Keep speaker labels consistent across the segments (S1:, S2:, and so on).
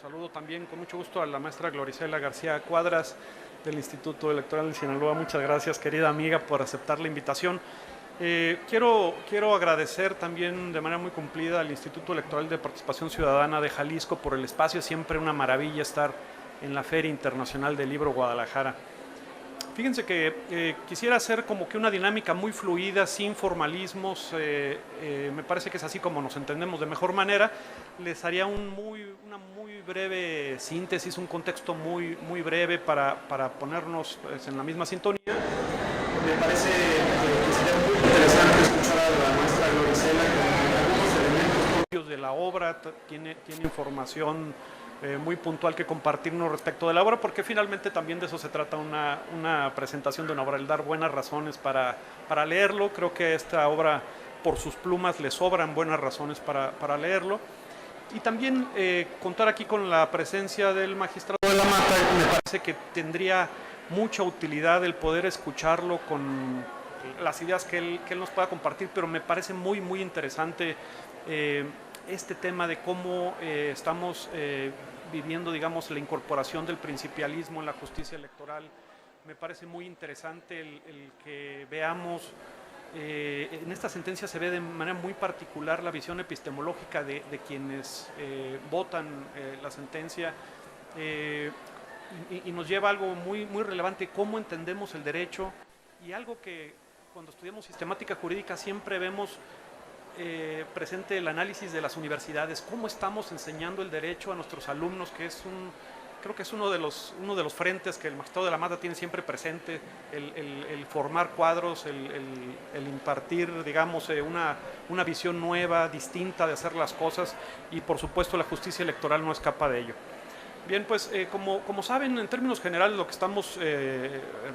S1: Saludo también con mucho gusto a la maestra Gloricela García Cuadras del Instituto Electoral de Sinaloa. Muchas gracias, querida amiga, por aceptar la invitación. Quiero agradecer también de manera muy cumplida al Instituto Electoral de Participación Ciudadana de Jalisco por el espacio. Es siempre una maravilla estar en la Feria Internacional del Libro Guadalajara. Fíjense que quisiera hacer como que una dinámica muy fluida, sin formalismos. Me parece que es así como nos entendemos de mejor manera. Les haría una muy breve síntesis, un contexto muy breve para ponernos pues, en la misma sintonía. Me parece que sería muy interesante escuchar a la maestra Gloricela con algunos elementos propios de la obra. Tiene información muy puntual que compartirnos respecto de la obra, porque finalmente también de eso se trata una presentación de una obra, el dar buenas razones para leerlo. Creo que esta obra, por sus plumas, le sobran buenas razones para leerlo. Y también contar aquí con la presencia del magistrado de la Mata. Me parece que tendría mucha utilidad el poder escucharlo con las ideas que él nos pueda compartir, pero me parece muy interesante este tema de cómo estamos viviendo, digamos, la incorporación del principialismo en la justicia electoral. Me parece muy interesante el que veamos, en esta sentencia se ve de manera muy particular la visión epistemológica de quienes votan la sentencia, y nos lleva a algo muy relevante, cómo entendemos el derecho, y algo que cuando estudiamos sistemática jurídica siempre vemos presente el análisis de las universidades, cómo estamos enseñando el derecho a nuestros alumnos, que creo que es uno de los frentes que el magistrado de la Mata tiene siempre presente, el formar cuadros, el impartir, digamos, una visión nueva, distinta de hacer las cosas, y por supuesto la justicia electoral no escapa de ello. Bien, pues como saben, en términos generales lo que estamos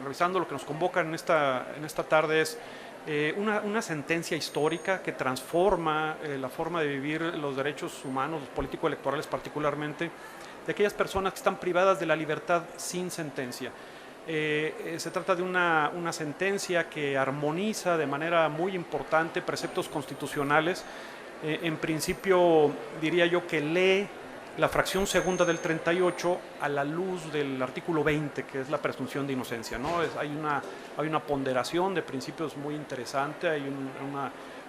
S1: revisando, lo que nos convoca en esta tarde es una sentencia histórica que transforma la forma de vivir los derechos humanos, los político-electorales particularmente, de aquellas personas que están privadas de la libertad sin sentencia. Se trata de una sentencia que armoniza de manera muy importante preceptos constitucionales. En principio, diría yo que lee la fracción segunda del 38 a la luz del artículo 20, que es la presunción de inocencia, ¿no? Hay una ponderación de principios muy interesante, hay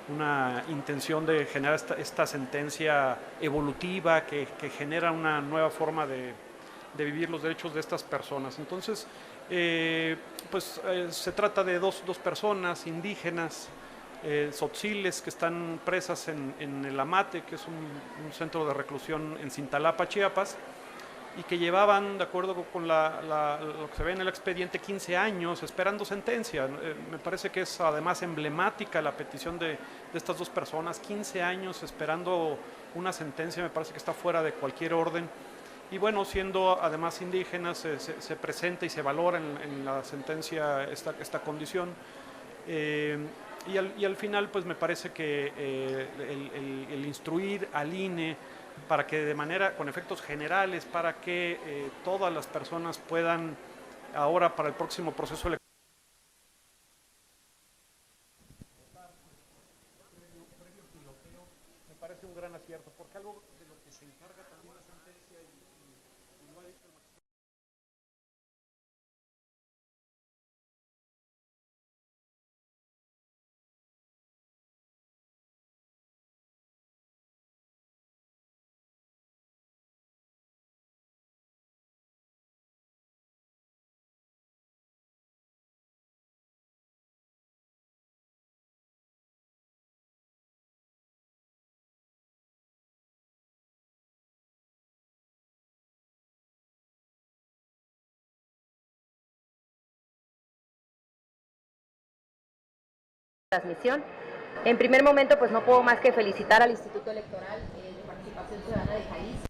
S1: una intención de generar esta sentencia evolutiva que genera una nueva forma de vivir los derechos de estas personas. Entonces, se trata de dos personas indígenas, tzotziles, que están presas en el Amate, que es un centro de reclusión en Cintalapa, Chiapas, y que llevaban, de acuerdo con lo que se ve en el expediente, 15 años esperando sentencia. Me parece que es además emblemática la petición de estas dos personas, 15 años esperando una sentencia. Me parece que está fuera de cualquier orden. Y bueno, siendo además indígenas, se presenta y se valora en la sentencia esta condición. Y al final, pues me parece que el instruir al INE para que de manera, con efectos generales, para que todas las personas puedan ahora para el próximo proceso electoral me parece un gran acierto, porque algo de lo que se encarga también la sentencia y lo ha dicho el magistrado.
S2: Transmisión. En primer momento, pues no puedo más que felicitar al Instituto Electoral de Participación Ciudadana de Jalisco.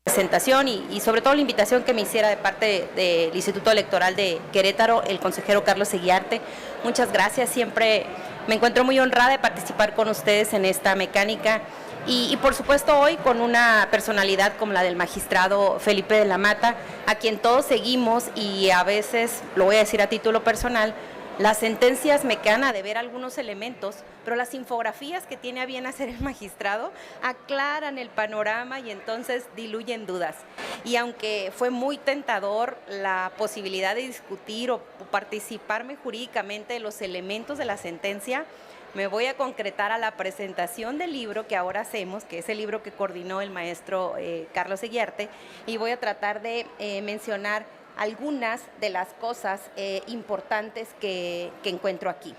S2: Presentación y sobre todo la invitación que me hiciera de parte del Instituto Electoral de Querétaro, el consejero Carlos Eguiarte. Muchas gracias, siempre me encuentro muy honrada de participar con ustedes en esta mecánica y por supuesto hoy con una personalidad como la del magistrado Felipe de la Mata, a quien todos seguimos y a veces, lo voy a decir a título personal, Las sentencias me quedan a deber algunos elementos, pero las infografías que tiene a bien hacer el magistrado aclaran el panorama y entonces diluyen dudas. Y aunque fue muy tentador la posibilidad de discutir o participarme jurídicamente en los elementos de la sentencia, me voy a concretar a la presentación del libro que ahora hacemos, que es el libro que coordinó el maestro Carlos Eguiarte, y voy a tratar de mencionar algunas de las cosas importantes que encuentro aquí.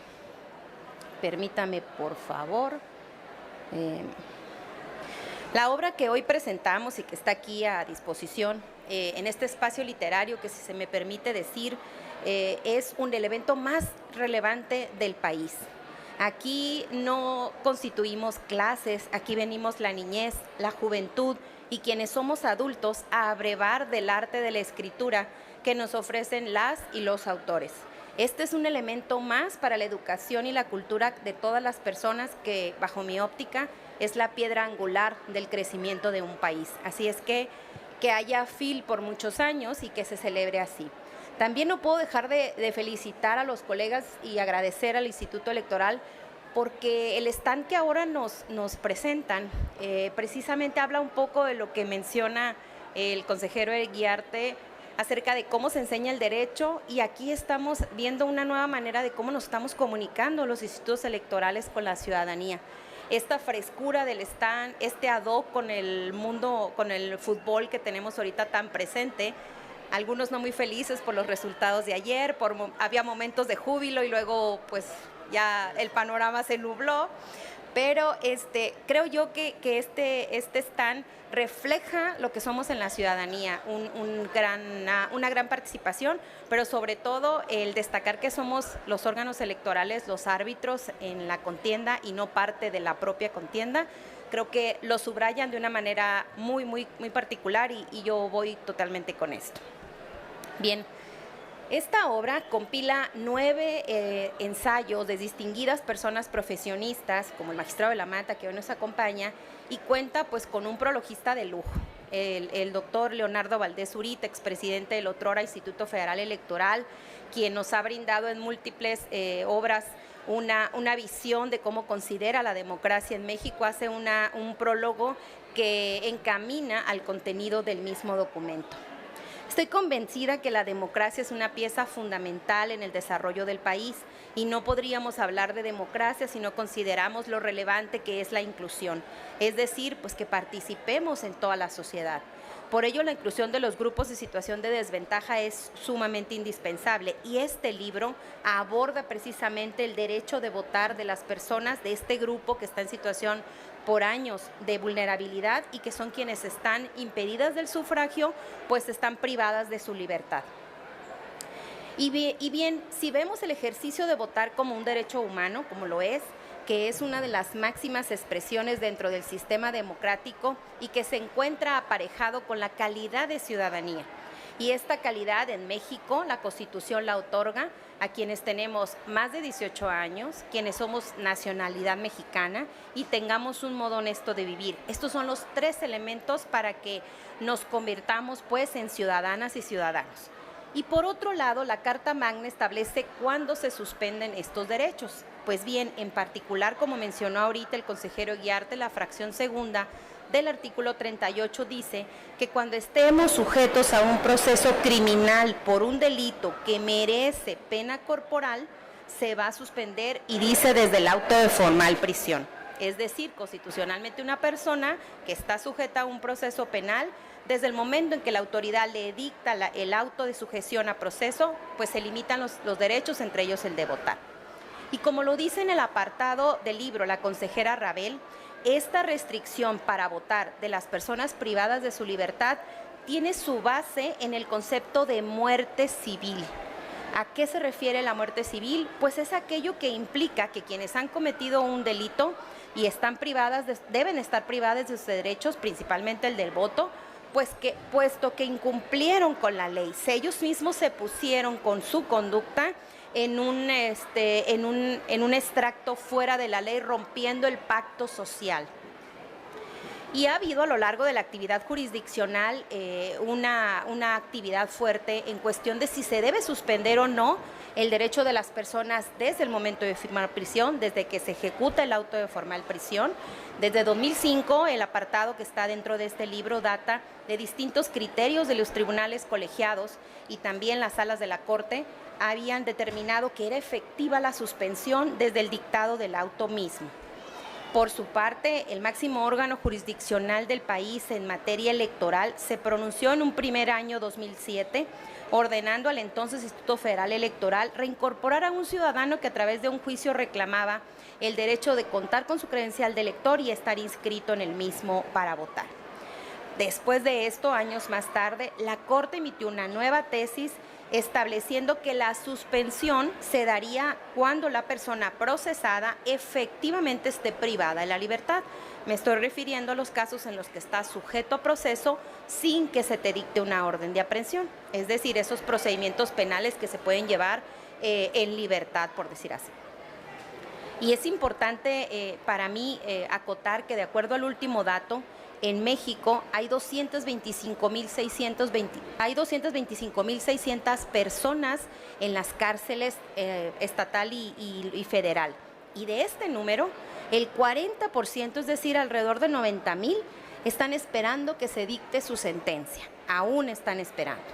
S2: Permítame, por favor. La obra que hoy presentamos y que está aquí a disposición en este espacio literario, que si se me permite decir, es el evento más relevante del país. Aquí no constituimos clases, aquí venimos la niñez, la juventud y quienes somos adultos a abrevar del arte de la escritura que nos ofrecen las y los autores. Este es un elemento más para la educación y la cultura de todas las personas que, bajo mi óptica, es la piedra angular del crecimiento de un país. Así es que haya FIL por muchos años y que se celebre así. También no puedo dejar de felicitar a los colegas y agradecer al Instituto Electoral porque el stand que ahora nos presentan precisamente habla un poco de lo que menciona el consejero Eguiarte acerca de cómo se enseña el derecho, y aquí estamos viendo una nueva manera de cómo nos estamos comunicando los institutos electorales con la ciudadanía. Esta frescura del stand, este ad hoc con el mundo, con el fútbol que tenemos ahorita tan presente, algunos no muy felices por los resultados de ayer, había momentos de júbilo y luego pues ya el panorama se nubló, pero creo yo que este stand refleja lo que somos en la ciudadanía, una gran participación, pero sobre todo el destacar que somos los órganos electorales, los árbitros en la contienda y no parte de la propia contienda. Creo que lo subrayan de una manera muy, muy, muy particular y yo voy totalmente con esto. Bien, esta obra compila 9 ensayos de distinguidas personas profesionistas, como el magistrado de la Mata, que hoy nos acompaña, y cuenta pues con un prologista de lujo, el doctor Leonardo Valdés Urita, expresidente del otrora Instituto Federal Electoral, quien nos ha brindado en múltiples obras una visión de cómo considera la democracia en México. Hace un prólogo que encamina al contenido del mismo documento. Estoy convencida que la democracia es una pieza fundamental en el desarrollo del país y no podríamos hablar de democracia si no consideramos lo relevante que es la inclusión, es decir, pues que participemos en toda la sociedad. Por ello, la inclusión de los grupos en situación de desventaja es sumamente indispensable y este libro aborda precisamente el derecho de votar de las personas de este grupo que está en situación por años de vulnerabilidad y que son quienes están impedidas del sufragio, pues están privadas de su libertad. Y bien, si vemos el ejercicio de votar como un derecho humano, como lo es, que es una de las máximas expresiones dentro del sistema democrático y que se encuentra aparejado con la calidad de ciudadanía. Y esta calidad en México, la Constitución la otorga a quienes tenemos más de 18 años, quienes somos nacionalidad mexicana y tengamos un modo honesto de vivir. Estos son los 3 elementos para que nos convirtamos pues en ciudadanas y ciudadanos. Y por otro lado, la Carta Magna establece cuándo se suspenden estos derechos. Pues bien, en particular, como mencionó ahorita el consejero Eguiarte, la fracción segunda del artículo 38 dice que cuando estemos sujetos a un proceso criminal por un delito que merece pena corporal, se va a suspender y dice desde el auto de formal prisión. Es decir, constitucionalmente una persona que está sujeta a un proceso penal, desde el momento en que la autoridad le dicta el auto de sujeción a proceso, pues se limitan los derechos, entre ellos el de votar. Y como lo dice en el apartado del libro la consejera Rabel, esta restricción para votar de las personas privadas de su libertad tiene su base en el concepto de muerte civil. ¿A qué se refiere la muerte civil? Pues es aquello que implica que quienes han cometido un delito y están deben estar privadas de sus derechos, principalmente el del voto, puesto que incumplieron con la ley. Si ellos mismos se pusieron con su conducta en un extracto fuera de la ley, rompiendo el pacto social. Y ha habido a lo largo de la actividad jurisdiccional una actividad fuerte en cuestión de si se debe suspender o no el derecho de las personas desde el momento de firmar prisión, desde que se ejecuta el auto de formal prisión. Desde 2005, el apartado que está dentro de este libro data de distintos criterios de los tribunales colegiados y también las salas de la Corte habían determinado que era efectiva la suspensión desde el dictado del auto mismo. Por su parte, el máximo órgano jurisdiccional del país en materia electoral se pronunció en un primer año 2007, ordenando al entonces Instituto Federal Electoral reincorporar a un ciudadano que a través de un juicio reclamaba el derecho de contar con su credencial de elector y estar inscrito en el mismo para votar. Después de esto, años más tarde, la Corte emitió una nueva tesis estableciendo que la suspensión se daría cuando la persona procesada efectivamente esté privada de la libertad. Me estoy refiriendo a los casos en los que está sujeto a proceso sin que se te dicte una orden de aprehensión, es decir, esos procedimientos penales que se pueden llevar en libertad, por decir así. Y es importante para mí acotar que de acuerdo al último dato, en México hay 225.600 personas en las cárceles estatal y federal. Y de este número, el 40%, es decir, alrededor de 90,000, están esperando que se dicte su sentencia. Aún están esperando.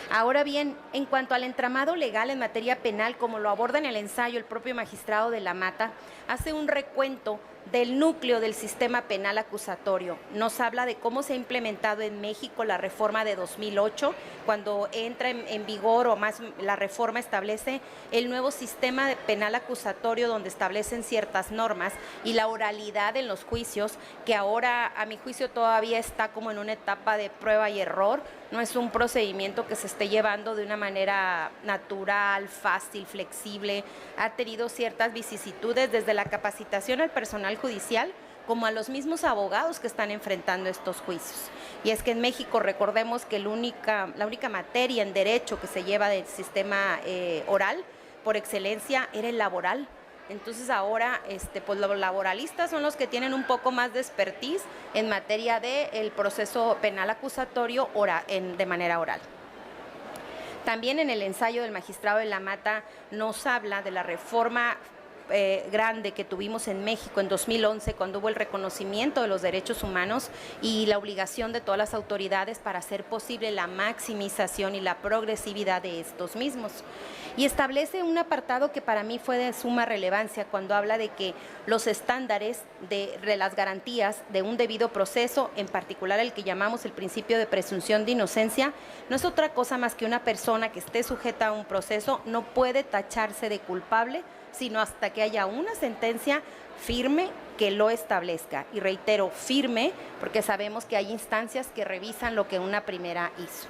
S2: Ahora bien, en cuanto al entramado legal en materia penal, como lo aborda en el ensayo el propio magistrado de la Mata, hace un recuento del núcleo del sistema penal acusatorio. Nos habla de cómo se ha implementado en México la reforma de 2008, cuando entra en vigor, o más, la reforma establece el nuevo sistema penal acusatorio donde establecen ciertas normas y la oralidad en los juicios, que ahora a mi juicio todavía está como en una etapa de prueba y error. No es un procedimiento que se esté llevando de una manera natural, fácil, flexible. Ha tenido ciertas vicisitudes desde la capacitación al personal judicial como a los mismos abogados que están enfrentando estos juicios. Y es que en México recordemos que la única materia en derecho que se lleva del sistema oral por excelencia era el laboral. Entonces ahora pues los laboralistas son los que tienen un poco más de expertise en materia del proceso penal acusatorio de manera oral. También en el ensayo del magistrado de la Mata nos habla de la reforma grande que tuvimos en México en 2011, cuando hubo el reconocimiento de los derechos humanos y la obligación de todas las autoridades para hacer posible la maximización y la progresividad de estos mismos. Y establece un apartado que para mí fue de suma relevancia cuando habla de que los estándares de las garantías de un debido proceso, en particular el que llamamos el principio de presunción de inocencia, no es otra cosa más que una persona que esté sujeta a un proceso no puede tacharse de culpable, sino hasta que haya una sentencia firme que lo establezca. Y reitero, firme, porque sabemos que hay instancias que revisan lo que una primera hizo.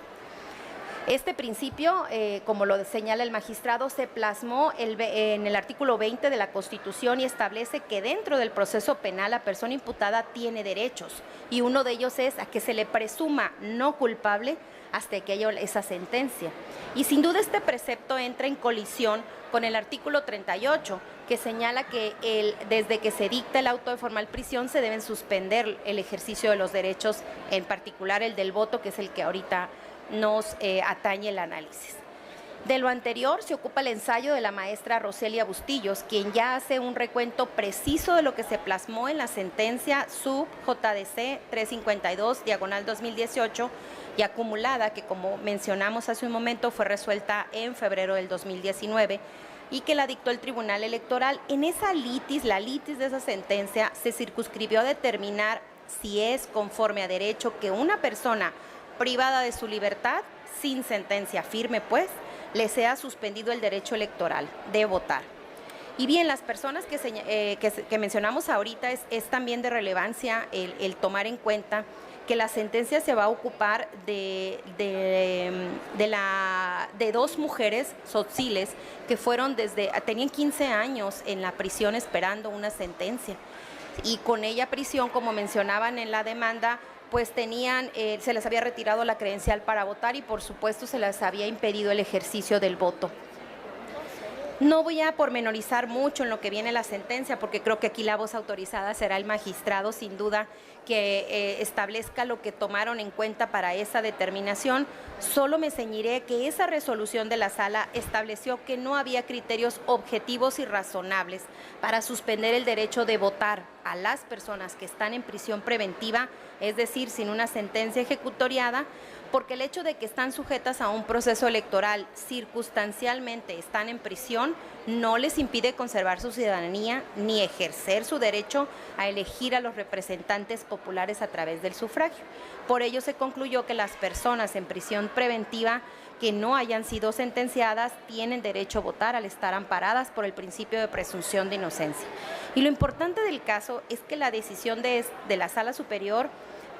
S2: Este principio, como lo señala el magistrado, se plasmó en el artículo 20 de la Constitución y establece que dentro del proceso penal la persona imputada tiene derechos y uno de ellos es a que se le presuma no culpable hasta que haya esa sentencia. Y sin duda este precepto entra en colisión con el artículo 38, que señala que desde que se dicta el auto de formal prisión se deben suspender el ejercicio de los derechos, en particular el del voto, que es el que ahorita nos atañe el análisis. De lo anterior se ocupa el ensayo de la maestra Roselia Bustillos, quien ya hace un recuento preciso de lo que se plasmó en la sentencia sub JDC 352/2018 y acumulada, que como mencionamos hace un momento fue resuelta en febrero del 2019 y que la dictó el Tribunal Electoral. En esa litis, la litis de esa sentencia se circunscribió a determinar si es conforme a derecho que una persona privada de su libertad, sin sentencia firme pues, le sea suspendido el derecho electoral de votar. Y bien, las personas que mencionamos ahorita es también de relevancia el tomar en cuenta que la sentencia se va a ocupar de dos mujeres sotziles que tenían 15 años en la prisión esperando una sentencia. Y con ella prisión, como mencionaban en la demanda, pues se les había retirado la credencial para votar y por supuesto se les había impedido el ejercicio del voto. No voy a pormenorizar mucho en lo que viene la sentencia, porque creo que aquí la voz autorizada será el magistrado, sin duda, que establezca lo que tomaron en cuenta para esa determinación. Solo me ceñiré que esa resolución de la sala estableció que no había criterios objetivos y razonables para suspender el derecho de votar a las personas que están en prisión preventiva, es decir, sin una sentencia ejecutoriada, porque el hecho de que están sujetas a un proceso electoral, circunstancialmente están en prisión, no les impide conservar su ciudadanía ni ejercer su derecho a elegir a los representantes populares a través del sufragio. Por ello se concluyó que las personas en prisión preventiva que no hayan sido sentenciadas tienen derecho a votar al estar amparadas por el principio de presunción de inocencia. Y lo importante del caso es que la decisión de la Sala Superior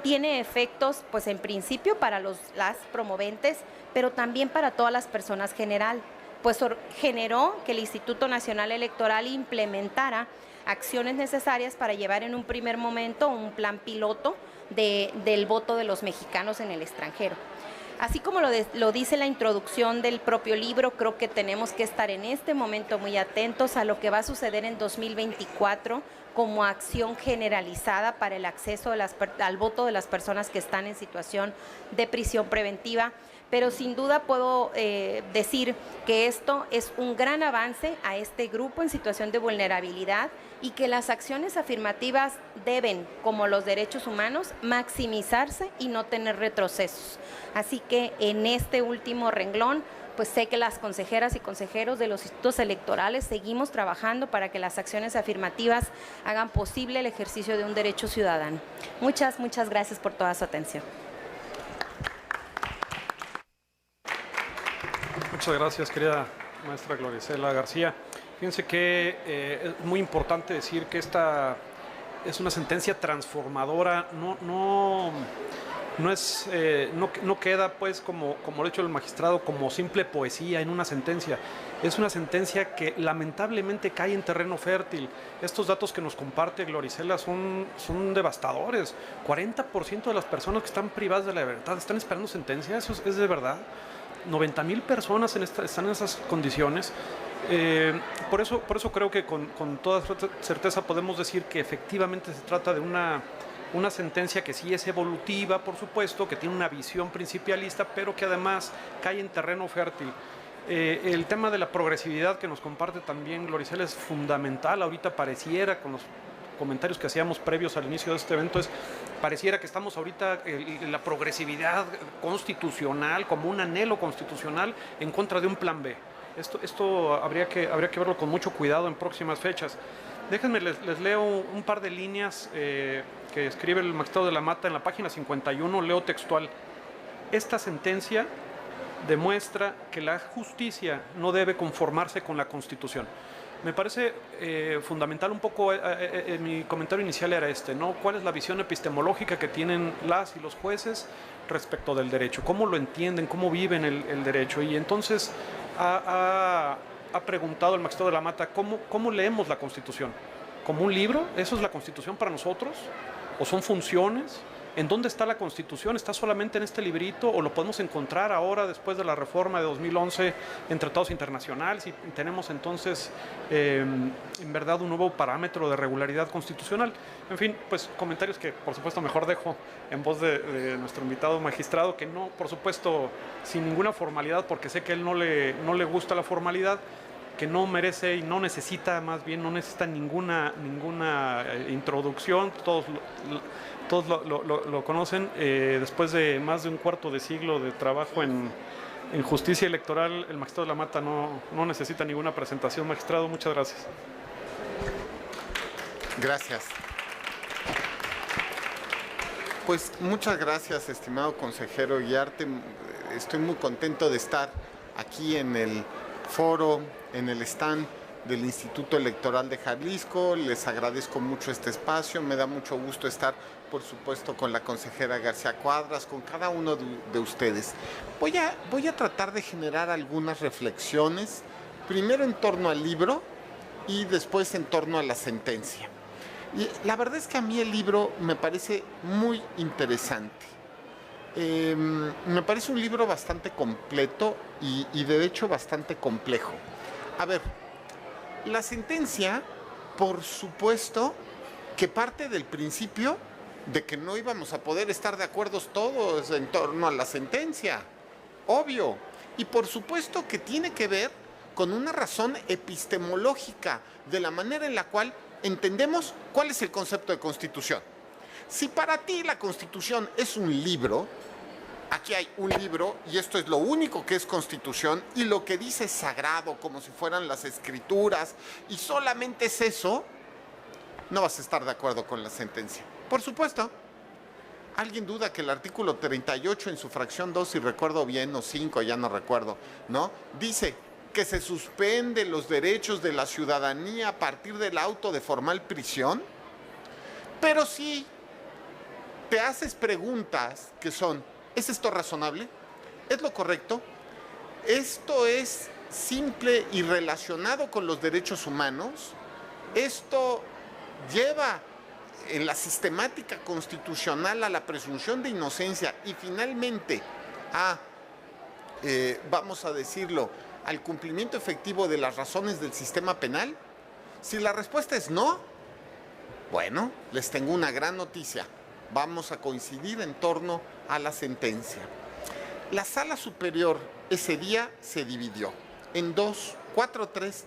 S2: tiene efectos, pues en principio para las promoventes, pero también para todas las personas general, pues generó que el Instituto Nacional Electoral implementara acciones necesarias para llevar en un primer momento un plan piloto del voto de los mexicanos en el extranjero. Así como lo dice la introducción del propio libro, creo que tenemos que estar en este momento muy atentos a lo que va a suceder en 2024 como acción generalizada para el acceso al voto de las personas que están en situación de prisión preventiva. Pero sin duda puedo decir que esto es un gran avance a este grupo en situación de vulnerabilidad y que las acciones afirmativas deben, como los derechos humanos, maximizarse y no tener retrocesos. Así que en este último renglón, pues sé que las consejeras y consejeros de los institutos electorales seguimos trabajando para que las acciones afirmativas hagan posible el ejercicio de un derecho ciudadano. Muchas gracias por toda su atención.
S1: Muchas gracias, querida maestra Gloricela García. Fíjense que es muy importante decir que esta es una sentencia transformadora, no queda pues como lo ha dicho el magistrado como simple poesía en una sentencia. Es una sentencia que lamentablemente cae en terreno fértil. Estos datos que nos comparte Gloricela son devastadores. 40% de las personas que están privadas de la libertad están esperando sentencia. ¿Eso es de verdad? 90,000 personas están en esas condiciones. Por eso creo que con toda certeza podemos decir que efectivamente se trata de una sentencia que sí es evolutiva, por supuesto, que tiene una visión principialista, pero que además cae en terreno fértil. El tema de la progresividad que nos comparte también Gloricela es fundamental. Ahorita pareciera, con los comentarios que hacíamos previos al inicio de este evento, pareciera que estamos ahorita en la progresividad constitucional, como un anhelo constitucional en contra de un plan B. Esto habría que verlo con mucho cuidado en próximas fechas. Déjenme, les leo un par de líneas que escribe el magistrado de la Mata en la página 51, leo textual. Esta sentencia demuestra que la justicia no debe conformarse con la Constitución. Me parece fundamental un poco, mi comentario inicial era ¿no? ¿Cuál es la visión epistemológica que tienen las y los jueces respecto del derecho? ¿Cómo lo entienden? ¿Cómo viven el derecho? Y entonces ha preguntado el magistrado de la Mata, ¿cómo leemos la Constitución? ¿Como un libro? ¿Eso es la Constitución para nosotros? ¿O son funciones? ¿En dónde está la Constitución? ¿Está solamente en este librito o lo podemos encontrar ahora después de la reforma de 2011 en tratados internacionales y tenemos entonces en verdad un nuevo parámetro de regularidad constitucional? En fin, pues comentarios que por supuesto mejor dejo en voz de nuestro invitado magistrado, que no, por supuesto, sin ninguna formalidad, porque sé que a él no le gusta la formalidad, que no merece y no necesita, más bien no necesita ninguna introducción. Todos lo conocen. Después de más de un cuarto de siglo de trabajo en justicia electoral, el magistrado de la Mata no necesita ninguna presentación. Magistrado, muchas gracias.
S3: Gracias. Pues muchas gracias, estimado consejero Guiarte. Estoy muy contento de estar aquí en el foro, en el stand del Instituto Electoral de Jalisco. Les agradezco mucho este espacio. Me da mucho gusto estar, por supuesto, con la consejera García Cuadras, con cada uno de ustedes. Voy a tratar de generar algunas reflexiones, primero en torno al libro y después en torno a la sentencia. Y la verdad es que a mí el libro me parece muy interesante. Me parece un libro bastante completo y de hecho bastante complejo. A ver, La sentencia, por supuesto, que parte del principio de que no íbamos a poder estar de acuerdo todos en torno a la sentencia. Obvio. Y por supuesto que tiene que ver con una razón epistemológica de la manera en la cual entendemos cuál es el concepto de Constitución. Si para ti la Constitución es un libro, aquí hay un libro y esto es lo único que es Constitución y lo que dice es sagrado como si fueran las escrituras y solamente es eso, no vas a estar de acuerdo con la sentencia. Por supuesto. ¿Alguien duda que el artículo 38 en su fracción 2, si recuerdo bien, o 5, ya no recuerdo, ¿no? Dice que se suspende los derechos de la ciudadanía a partir del auto de formal prisión? Pero si te haces preguntas que son, ¿es esto razonable? ¿Es lo correcto? ¿Esto es simple y relacionado con los derechos humanos? ¿Esto lleva en la sistemática constitucional a la presunción de inocencia y finalmente a, vamos a decirlo, al cumplimiento efectivo de las razones del sistema penal? Si la respuesta es no, bueno, les tengo una gran noticia. Vamos a coincidir en torno a la sentencia. La sala superior ese día se dividió en dos, 4-3.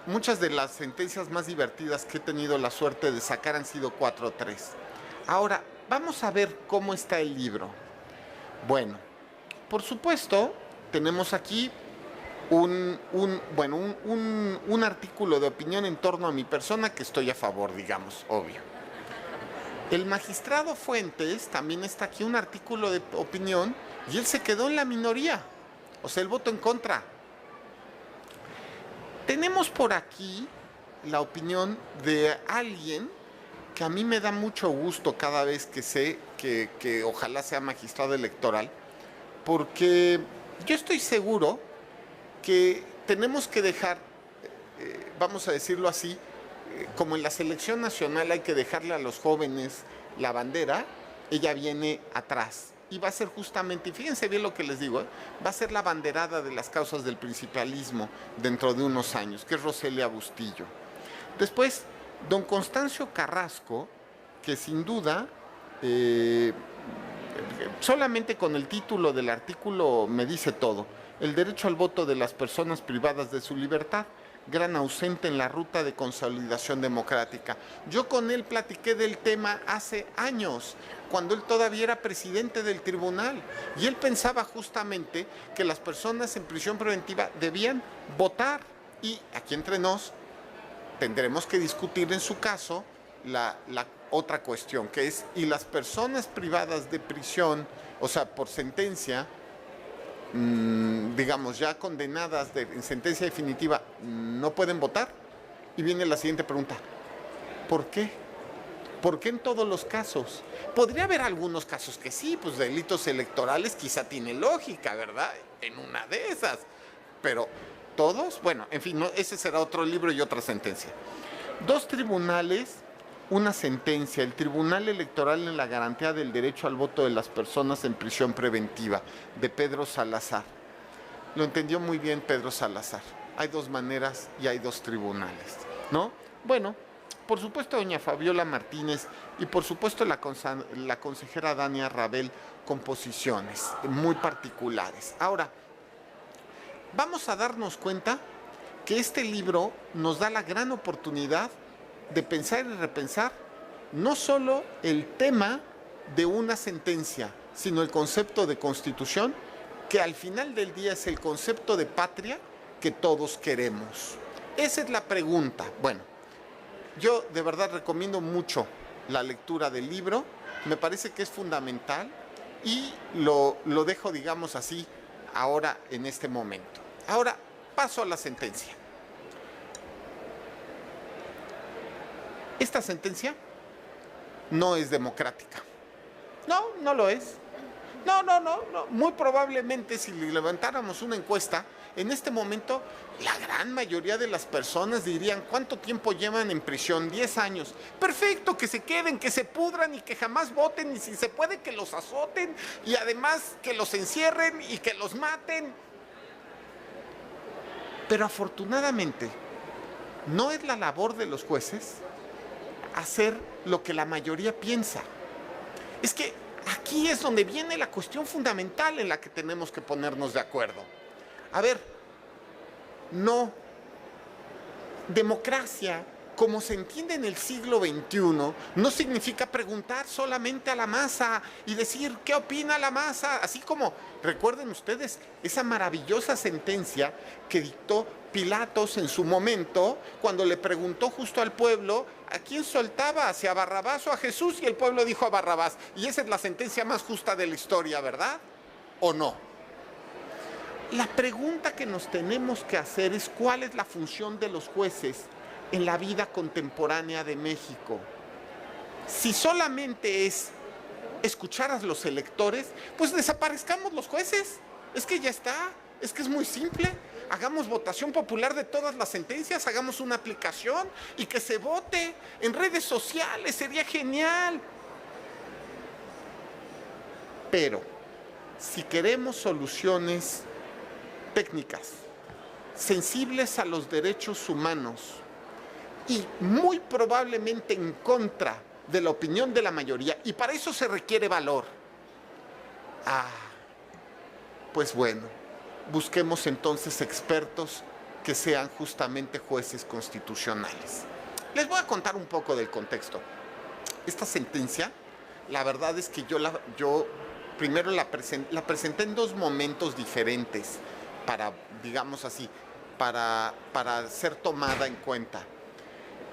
S3: Muchas de las sentencias más divertidas que he tenido la suerte de sacar han sido 4-3. Ahora, vamos a ver cómo está el libro. Bueno, por supuesto, tenemos aquí un artículo de opinión en torno a mi persona que estoy a favor, digamos, obvio. El magistrado Fuentes también está aquí, un artículo de opinión, y él se quedó en la minoría, o sea, el voto en contra. Tenemos por aquí la opinión de alguien que a mí me da mucho gusto cada vez que sé que ojalá sea magistrado electoral, porque yo estoy seguro que tenemos que dejar, vamos a decirlo así, como en la selección nacional hay que dejarle a los jóvenes la bandera, ella viene atrás. Y va a ser justamente, y fíjense bien lo que les digo, va a ser la banderada de las causas del principalismo dentro de unos años, que es Roselia Bustillo. Después, don Constancio Carrasco, que sin duda, solamente con el título del artículo me dice todo. El derecho al voto de las personas privadas de su libertad, gran ausente en la ruta de consolidación democrática. Yo con él platiqué del tema hace años, cuando él todavía era presidente del tribunal, y él pensaba justamente que las personas en prisión preventiva debían votar. Y aquí entre nos tendremos que discutir en su caso la otra cuestión, que es, ¿y las personas privadas de prisión, o sea, por sentencia, digamos, ya condenadas en sentencia definitiva, no pueden votar? Y viene la siguiente pregunta: ¿por qué? ¿Por qué en todos los casos? Podría haber algunos casos que sí, pues delitos electorales quizá tiene lógica, ¿verdad? En una de esas. Pero todos, bueno, en fin, no, ese será otro libro y otra sentencia. Dos tribunales, una sentencia. El Tribunal Electoral en la garantía del derecho al voto de las personas en prisión preventiva, de Pedro Salazar. Lo entendió muy bien Pedro Salazar. Hay dos maneras y hay dos tribunales, ¿no? Bueno, por supuesto doña Fabiola Martínez y por supuesto la consejera Dania Rabel, con posiciones muy particulares. Ahora, vamos a darnos cuenta que este libro nos da la gran oportunidad de pensar y repensar no solo el tema de una sentencia, sino el concepto de constitución, que al final del día es el concepto de patria que todos queremos. Esa es la pregunta. Bueno, yo de verdad recomiendo mucho la lectura del libro, me parece que es fundamental y lo dejo, digamos así, ahora en este momento. Ahora paso a la sentencia. Esta sentencia no es democrática. No, no lo es. No. Muy probablemente si levantáramos una encuesta, en este momento la gran mayoría de las personas dirían: ¿cuánto tiempo llevan en prisión? 10 años. Perfecto, que se queden, que se pudran y que jamás voten, y si se puede que los azoten y además que los encierren y que los maten. Pero afortunadamente, no es la labor de los jueces hacer lo que la mayoría piensa. Es que aquí es donde viene la cuestión fundamental en la que tenemos que ponernos de acuerdo. A ver, no, democracia, como se entiende en el siglo XXI, no significa preguntar solamente a la masa y decir qué opina la masa, así como, recuerden ustedes, esa maravillosa sentencia que dictó Pilatos en su momento, cuando le preguntó justo al pueblo a quién soltaba, si a Barrabás o a Jesús, y el pueblo dijo a Barrabás. Y esa es la sentencia más justa de la historia, ¿verdad? ¿O no? La pregunta que nos tenemos que hacer es cuál es la función de los jueces en la vida contemporánea de México. Si solamente es escuchar a los electores, pues desaparezcamos los jueces. Es que ya está, es que es muy simple. Hagamos votación popular de todas las sentencias, hagamos una aplicación y que se vote en redes sociales, sería genial. Pero si queremos soluciones técnicas, sensibles a los derechos humanos y muy probablemente en contra de la opinión de la mayoría, y para eso se requiere valor, pues bueno, busquemos entonces expertos que sean justamente jueces constitucionales. Les voy a contar un poco del contexto. Esta sentencia, la verdad es que yo primero la presenté en dos momentos diferentes para, digamos así, para ser tomada en cuenta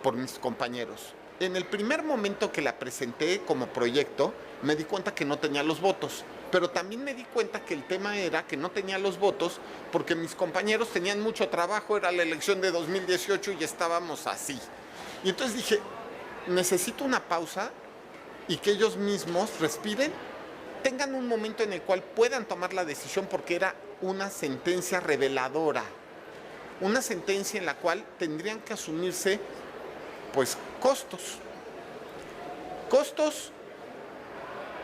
S3: por mis compañeros. En el primer momento que la presenté como proyecto, me di cuenta que no tenía los votos. Pero también me di cuenta que el tema era que no tenía los votos porque mis compañeros tenían mucho trabajo, era la elección de 2018 y estábamos así. Y entonces dije, necesito una pausa y que ellos mismos respiren, tengan un momento en el cual puedan tomar la decisión porque era una sentencia reveladora. Una sentencia en la cual tendrían que asumirse, pues, costos. Costos,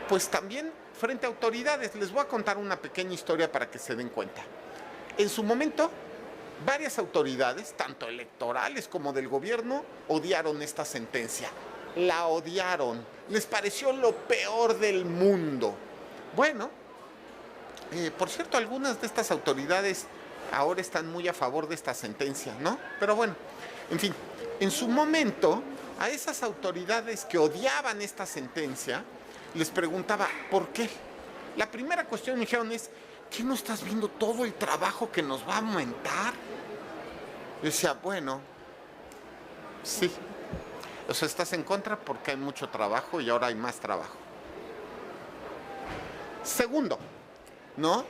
S3: pues también frente a autoridades. Les voy a contar una pequeña historia para que se den cuenta. En su momento, varias autoridades, tanto electorales como del gobierno, odiaron esta sentencia. La odiaron. Les pareció lo peor del mundo. Bueno, por cierto, algunas de estas autoridades ahora están muy a favor de esta sentencia, ¿no? Pero bueno, en fin, en su momento, a esas autoridades que odiaban esta sentencia, les preguntaba, ¿por qué? La primera cuestión me dijeron es, ¿qué no estás viendo todo el trabajo que nos va a aumentar? Yo decía, bueno, sí. O sea, estás en contra porque hay mucho trabajo y ahora hay más trabajo. Segundo, ¿no?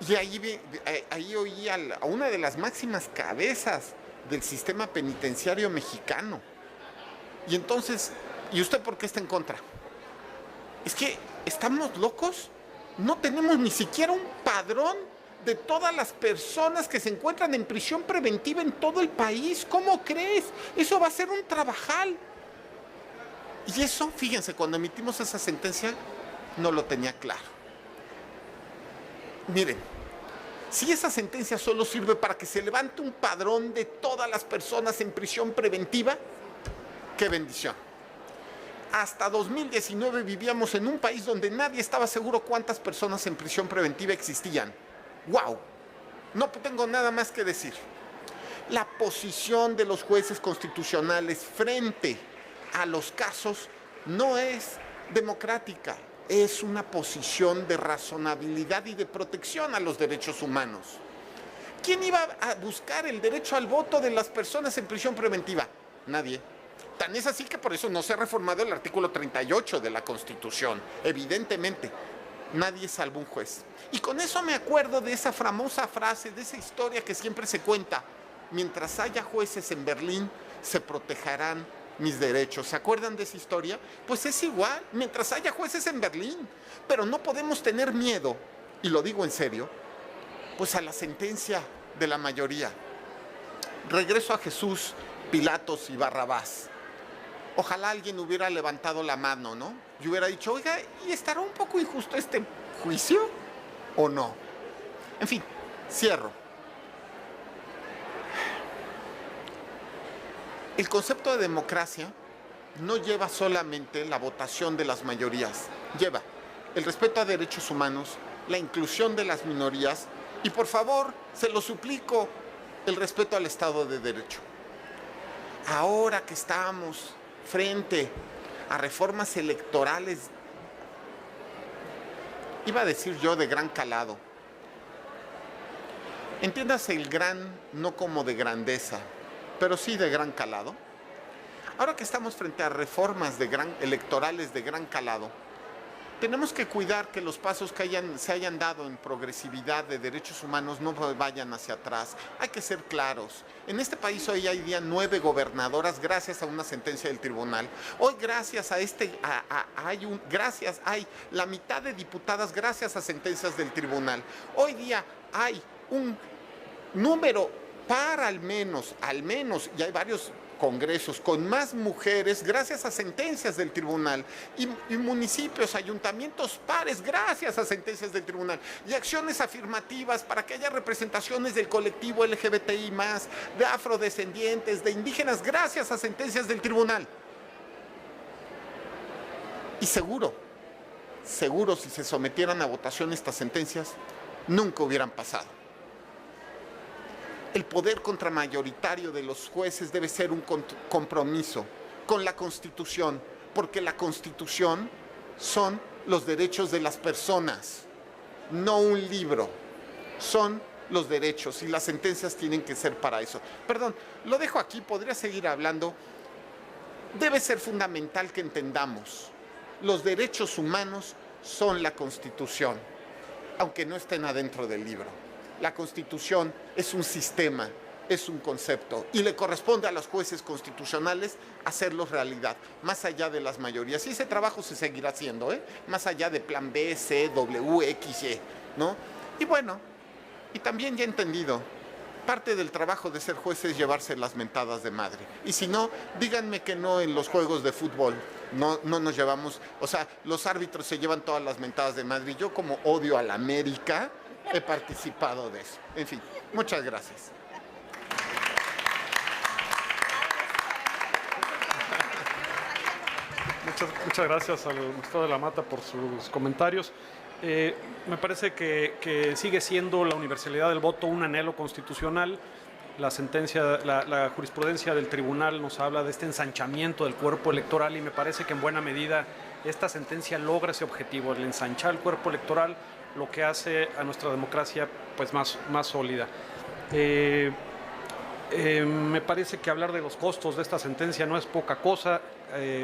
S3: Y ahí oí a una de las máximas cabezas del sistema penitenciario mexicano. Y entonces, ¿y usted por qué está en contra? Es que estamos locos, no tenemos ni siquiera un padrón de todas las personas que se encuentran en prisión preventiva en todo el país. ¿Cómo crees? Eso va a ser un trabajal. Y eso, fíjense, cuando emitimos esa sentencia, no lo tenía claro. Miren, si esa sentencia solo sirve para que se levante un padrón de todas las personas en prisión preventiva, ¡qué bendición! Hasta 2019 vivíamos en un país donde nadie estaba seguro cuántas personas en prisión preventiva existían. ¡Wow! No tengo nada más que decir. La posición de los jueces constitucionales frente a los casos no es democrática, es una posición de razonabilidad y de protección a los derechos humanos. ¿Quién iba a buscar el derecho al voto de las personas en prisión preventiva? Nadie. Tan es así que por eso no se ha reformado el artículo 38 de la Constitución. Evidentemente, nadie salvo un juez. Y con eso me acuerdo de esa famosa frase, de esa historia que siempre se cuenta. Mientras haya jueces en Berlín, se protegerán mis derechos. ¿Se acuerdan de esa historia? Pues es igual, mientras haya jueces en Berlín. Pero no podemos tener miedo, y lo digo en serio, pues a la sentencia de la mayoría. Regreso a Jesús, Pilatos y Barrabás. Ojalá alguien hubiera levantado la mano, ¿no? Y hubiera dicho, oiga, ¿y estará un poco injusto este juicio o no? En fin, cierro. El concepto de democracia no lleva solamente la votación de las mayorías, lleva el respeto a derechos humanos, la inclusión de las minorías y, por favor, se lo suplico, el respeto al Estado de Derecho. Ahora que estamos frente a reformas electorales, iba a decir yo de gran calado, entiéndase el gran no como de grandeza, pero sí de gran calado. Ahora que estamos frente a reformas electorales de gran calado, tenemos que cuidar que los pasos que se hayan dado en progresividad de derechos humanos no vayan hacia atrás. Hay que ser claros. En este país hoy hay día 9 gobernadoras gracias a una sentencia del tribunal. Hoy gracias a hay la mitad de diputadas gracias a sentencias del tribunal. Hoy día hay un número para al menos, y hay varios congresos con más mujeres gracias a sentencias del tribunal y municipios, ayuntamientos pares gracias a sentencias del tribunal y acciones afirmativas para que haya representaciones del colectivo LGBTI+, de afrodescendientes, de indígenas gracias a sentencias del tribunal. Y seguro si se sometieran a votación estas sentencias nunca hubieran pasado. El poder contramayoritario de los jueces debe ser un compromiso con la Constitución, porque la Constitución son los derechos de las personas, no un libro, son los derechos y las sentencias tienen que ser para eso. Perdón, lo dejo aquí, podría seguir hablando. Debe ser fundamental que entendamos, los derechos humanos son la Constitución, aunque no estén adentro del libro. La Constitución es un sistema, es un concepto y le corresponde a los jueces constitucionales hacerlo realidad, más allá de las mayorías. Y ese trabajo se seguirá haciendo, más allá de plan B, C, W, X, Y, ¿no? Y bueno, y también ya he entendido, parte del trabajo de ser juez es llevarse las mentadas de madre. Y si no, díganme que no en los juegos de fútbol. No nos llevamos, o sea, los árbitros se llevan todas las mentadas de madre. Y yo, como odio a la América, he participado de eso. En fin, muchas gracias.
S1: Muchas gracias al magistrado de la Mata por sus comentarios. Me parece que sigue siendo la universalidad del voto un anhelo constitucional. La sentencia, la jurisprudencia del tribunal nos habla de este ensanchamiento del cuerpo electoral y me parece que en buena medida esta sentencia logra ese objetivo, el ensanchar el cuerpo electoral, lo que hace a nuestra democracia pues más sólida. Me parece que hablar de los costos de esta sentencia no es poca cosa,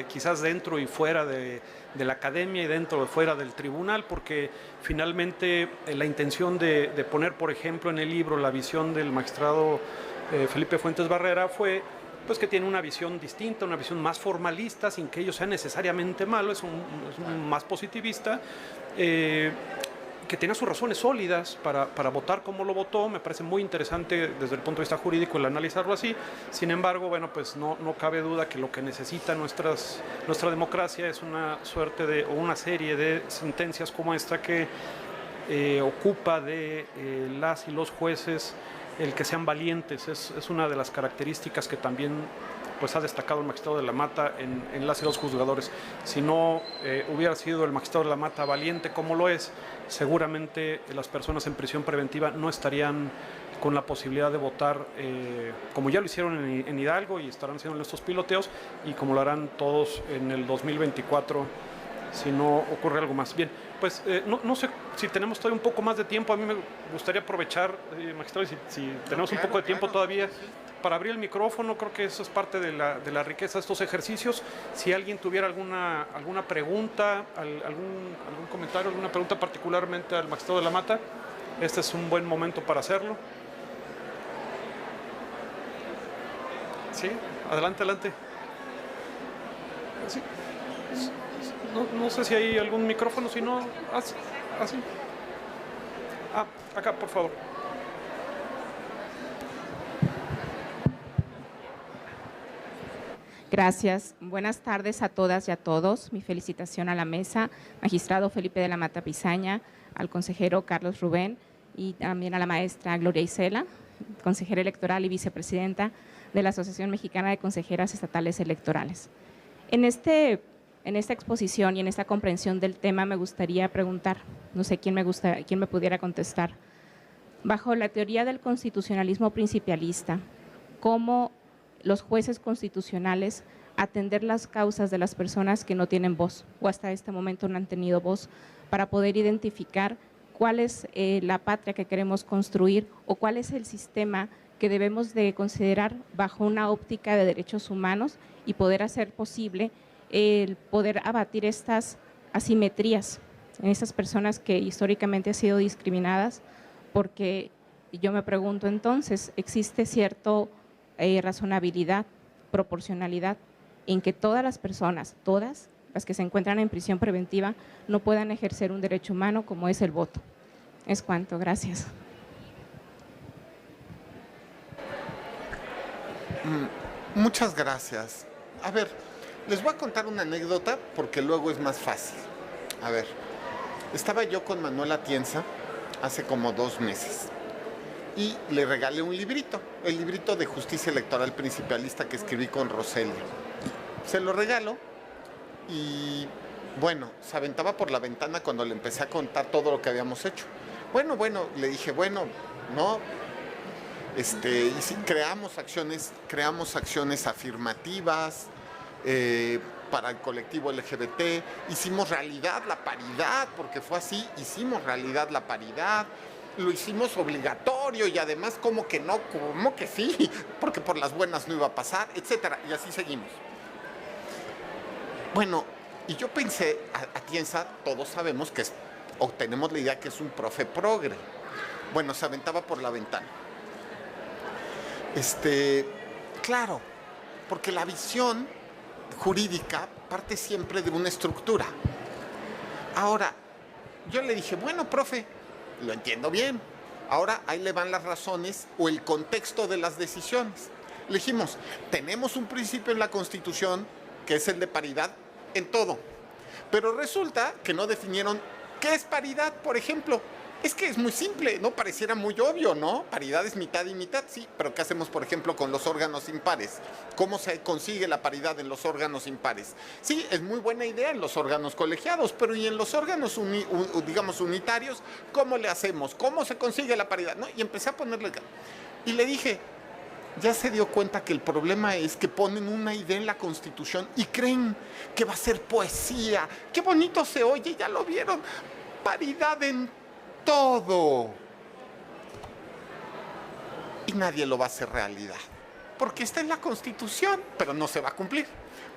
S1: quizás dentro y fuera de la academia y dentro y fuera del tribunal, porque finalmente la intención de poner, por ejemplo, en el libro la visión del magistrado Felipe Fuentes Barrera fue pues que tiene una visión distinta, una visión más formalista, sin que ello sea necesariamente malo, es un más positivista, que tenga sus razones sólidas para votar como lo votó. Me parece muy interesante desde el punto de vista jurídico el analizarlo así. Sin embargo, bueno, pues no cabe duda que lo que necesita nuestra democracia es una suerte o una serie de sentencias como esta que ocupa de las y los jueces el que sean valientes. Es una de las características que también pues ha destacado el magistrado de la Mata en las y los juzgadores. Si no hubiera sido el magistrado de la Mata valiente como lo es, seguramente las personas en prisión preventiva no estarían con la posibilidad de votar como ya lo hicieron en Hidalgo y estarán haciendo en estos piloteos y como lo harán todos en el 2024 si no ocurre algo más. Bien, pues no sé si tenemos todavía un poco más de tiempo. A mí me gustaría aprovechar, magistrado, si tenemos un poco de tiempo todavía, para abrir el micrófono. Creo que eso es parte de la riqueza de estos ejercicios. Si alguien tuviera alguna pregunta, algún comentario, alguna pregunta particularmente al magistrado de la Mata, este es un buen momento para hacerlo. Sí, adelante. Sí. No sé si hay algún micrófono, si no, así. Acá, por favor.
S4: Gracias. Buenas tardes a todas y a todos. Mi felicitación a la mesa, magistrado Felipe de la Mata Pisaña, al consejero Carlos Rubén y también a la maestra Gloria Isela, consejera electoral y vicepresidenta, de la Asociación Mexicana de Consejeras Estatales Electorales. En esta exposición y en esta comprensión del tema me gustaría preguntar, no sé quién me pudiera contestar, bajo la teoría del constitucionalismo principialista, ¿cómo los jueces constitucionales atender las causas de las personas que no tienen voz o hasta este momento no han tenido voz para poder identificar cuál es la patria que queremos construir o cuál es el sistema que debemos de considerar bajo una óptica de derechos humanos y poder hacer posible el poder abatir estas asimetrías en estas personas que históricamente han sido discriminadas? Porque yo me pregunto entonces, ¿existe cierta razonabilidad, proporcionalidad en que todas las personas, todas las que se encuentran en prisión preventiva, no puedan ejercer un derecho humano como es el voto? Es cuanto, gracias.
S3: Muchas gracias. A ver, les voy a contar una anécdota porque luego es más fácil. A ver, estaba yo con Manuel Atienza hace como 2 meses y le regalé un librito, el librito de Justicia Electoral Principialista que escribí con Roselio. Se lo regalo y bueno, se aventaba por la ventana cuando le empecé a contar todo lo que habíamos hecho. Bueno, le dije, bueno, no, y si creamos acciones afirmativas para el colectivo LGBT, hicimos realidad la paridad, porque fue así, hicimos realidad la paridad, lo hicimos obligatorio y además como que no, como que sí, porque por las buenas no iba a pasar, etcétera, y así seguimos. Bueno, y yo pensé, Atienza, todos sabemos que o tenemos la idea que es un profe progre. Bueno, se aventaba por la ventana. Claro, porque la visión jurídica parte siempre de una estructura. Ahora, yo le dije, bueno, profe, lo entiendo bien. Ahora ahí le van las razones o el contexto de las decisiones. Le dijimos, tenemos un principio en la Constitución que es el de paridad en todo. Pero resulta que no definieron qué es paridad, por ejemplo. Es que es muy simple, ¿no? Pareciera muy obvio, ¿no? Paridad es mitad y mitad, sí. Pero ¿qué hacemos, por ejemplo, con los órganos impares? ¿Cómo se consigue la paridad en los órganos impares? Sí, es muy buena idea en los órganos colegiados, pero ¿y en los órganos, digamos, unitarios? ¿Cómo le hacemos? ¿Cómo se consigue la paridad? ¿No? Y empecé a ponerle... Y le dije, ya se dio cuenta que el problema es que ponen una idea en la Constitución y creen que va a ser poesía. ¡Qué bonito se oye! ¿Ya lo vieron? Paridad en todo. Y nadie lo va a hacer realidad. Porque está en la Constitución, pero no se va a cumplir.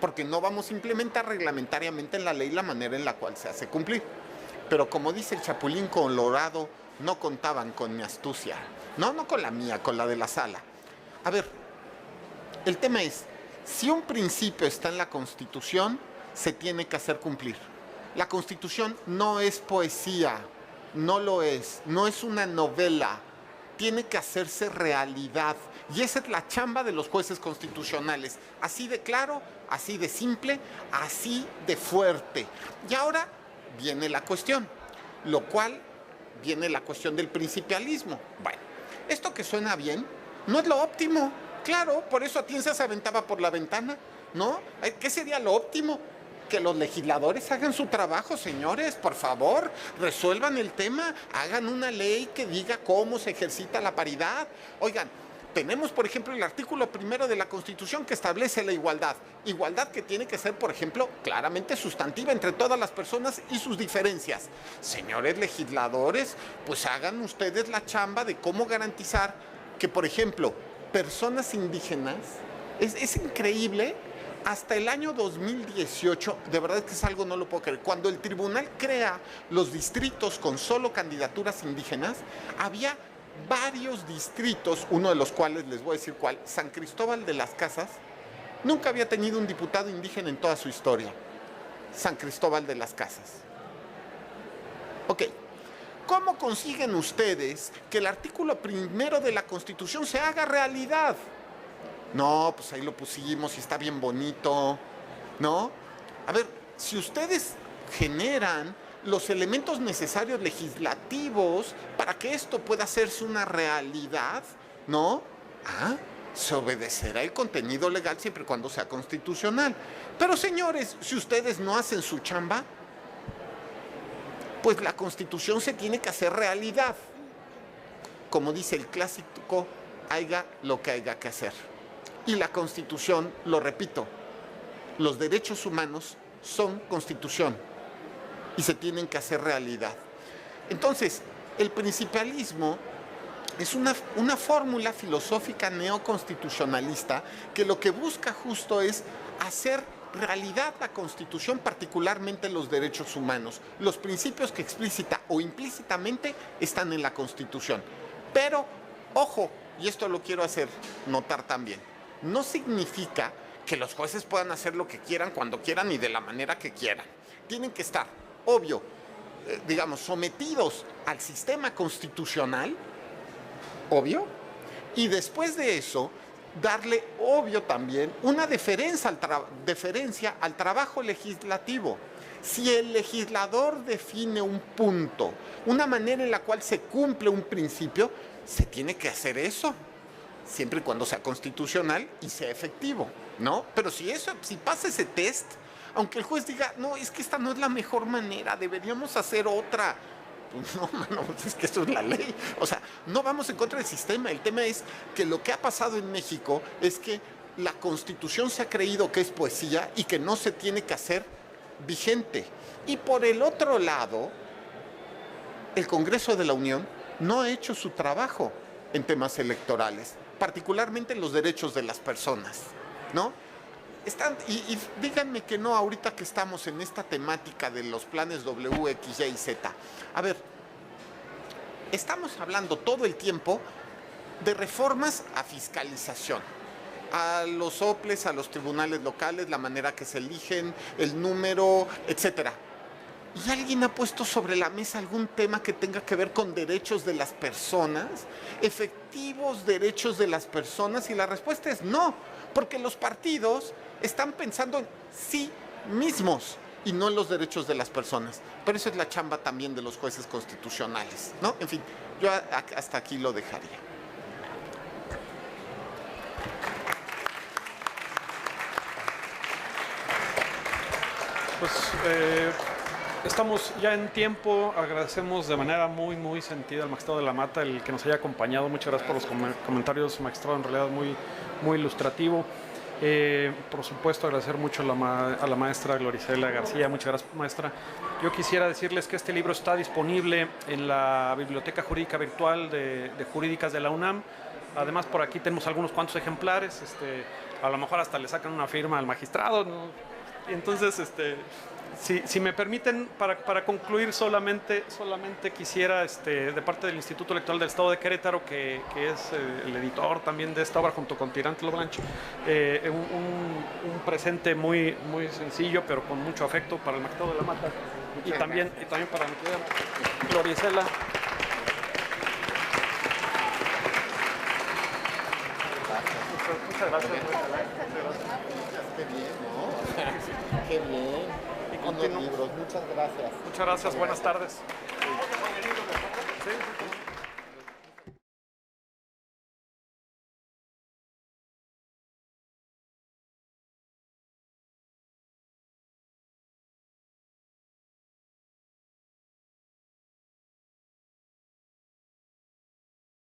S3: Porque no vamos a implementar reglamentariamente en la ley la manera en la cual se hace cumplir. Pero como dice el Chapulín Colorado, no contaban con mi astucia. No con la mía, con la de la sala. A ver, el tema es, si un principio está en la Constitución, se tiene que hacer cumplir. La Constitución no es poesía, no lo es, no es una novela, tiene que hacerse realidad. Y esa es la chamba de los jueces constitucionales, así de claro, así de simple, así de fuerte. Y ahora viene la cuestión, lo cual viene la cuestión del principialismo. Bueno, esto que suena bien, no es lo óptimo, claro, por eso Atienza se aventaba por la ventana, ¿no? ¿Qué sería lo óptimo? Que los legisladores hagan su trabajo, señores, por favor, resuelvan el tema, hagan una ley que diga cómo se ejercita la paridad. Oigan, tenemos, por ejemplo, el artículo 1 de la Constitución que establece la igualdad. Igualdad que tiene que ser, por ejemplo, claramente sustantiva entre todas las personas y sus diferencias. Señores legisladores, pues hagan ustedes la chamba de cómo garantizar que, por ejemplo, personas indígenas, es increíble. Hasta el año 2018, de verdad que es algo, no lo puedo creer, cuando el tribunal crea los distritos con solo candidaturas indígenas, había varios distritos, uno de los cuales les voy a decir cuál, San Cristóbal de las Casas, nunca había tenido un diputado indígena en toda su historia. San Cristóbal de las Casas. Ok, ¿cómo consiguen ustedes que el artículo 1 de la Constitución se haga realidad? No, pues ahí lo pusimos y está bien bonito, ¿no? A ver, si ustedes generan los elementos necesarios legislativos para que esto pueda hacerse una realidad, ¿no? se obedecerá el contenido legal siempre y cuando sea constitucional. Pero señores, si ustedes no hacen su chamba, pues la Constitución se tiene que hacer realidad. Como dice el clásico, haya lo que haya que hacer. Y la Constitución, lo repito, los derechos humanos son Constitución y se tienen que hacer realidad. Entonces, el principalismo es una fórmula filosófica neoconstitucionalista que lo que busca justo es hacer realidad la Constitución, particularmente los derechos humanos, los principios que explícita o implícitamente están en la Constitución. Pero, ojo, y esto lo quiero hacer notar también, no significa que los jueces puedan hacer lo que quieran, cuando quieran y de la manera que quieran. Tienen que estar, obvio, digamos, sometidos al sistema constitucional, obvio, y después de eso, darle, obvio también, una deferencia al trabajo legislativo. Si el legislador define un punto, una manera en la cual se cumple un principio, se tiene que hacer eso, siempre y cuando sea constitucional y sea efectivo, ¿no? Pero si pasa ese test, aunque el juez diga, no, es que esta no es la mejor manera, deberíamos hacer otra. Pues no, mano, es que esto es la ley. O sea, no vamos en contra del sistema. El tema es que lo que ha pasado en México es que la Constitución se ha creído que es poesía y que no se tiene que hacer vigente. Y por el otro lado, el Congreso de la Unión no ha hecho su trabajo en temas electorales, particularmente en los derechos de las personas, ¿no? Y díganme que no, ahorita que estamos en esta temática de los planes W, X, Y, Z. A ver, estamos hablando todo el tiempo de reformas a fiscalización, a los OPLES, a los tribunales locales, la manera que se eligen, el número, etcétera. ¿Y alguien ha puesto sobre la mesa algún tema que tenga que ver con derechos de las personas? ¿Efectivos derechos de las personas? Y la respuesta es no, porque los partidos están pensando en sí mismos y no en los derechos de las personas. Pero eso es la chamba también de los jueces constitucionales, ¿no? En fin, yo hasta aquí lo dejaría.
S1: Pues estamos ya en tiempo. Agradecemos de manera muy, muy sentida al magistrado de la Mata el que nos haya acompañado. Muchas gracias por los comentarios, magistrado, en realidad muy, muy ilustrativo. Por supuesto, agradecer mucho a la maestra Gloricela García. Muchas gracias, maestra. Yo quisiera decirles que este libro está disponible en la Biblioteca Jurídica Virtual de Jurídicas de la UNAM. Además, por aquí tenemos algunos cuantos ejemplares. A lo mejor hasta le sacan una firma al magistrado, ¿no? Entonces, si me permiten, para concluir, solamente quisiera, de parte del Instituto Electoral del Estado de Querétaro, que es el editor también de esta obra junto con Tirante Loblanche, un presente muy, muy sencillo, pero con mucho afecto para el magistrado de la Mata y también para mi querida Gloricela. Muchas gracias.
S3: Qué bien, ¿no? Qué bien.
S1: Y continúo.
S3: Libros. Muchas gracias.
S1: Muchas gracias. Buenas tardes. Sí.